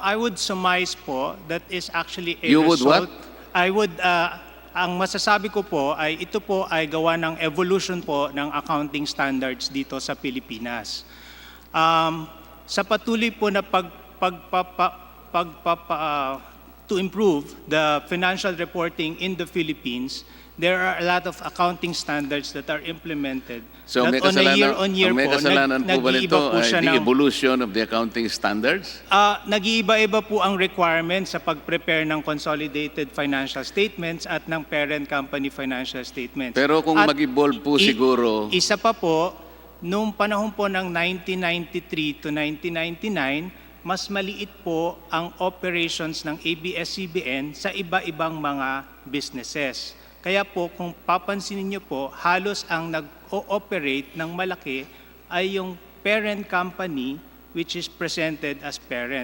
I would surmise po that is actually a You would result. what? I would, ang masasabi ko po ay ito po ay gawa ng evolution po ng accounting standards dito sa Pilipinas. Sa patuloy po na to improve the financial reporting in the Philippines, there are a lot of accounting standards that are implemented. So that may on a kasalanan, year-on-year ang may po, kasalanan po ba nag-iiba nito po ay siya the ng evolution of the accounting standards? nag-iiba-iba po ang requirements sa pag-prepare ng consolidated financial statements at ng parent company financial statements. Pero kung At mag-evolve po siguro, isa pa po, nung panahon po ng 1993 to 1999, mas maliit po ang operations ng ABS-CBN sa iba-ibang mga businesses. Kaya po, kung papansinin niyo po, halos ang nag-ooperate ng malaki ay yung parent company which is presented as parent.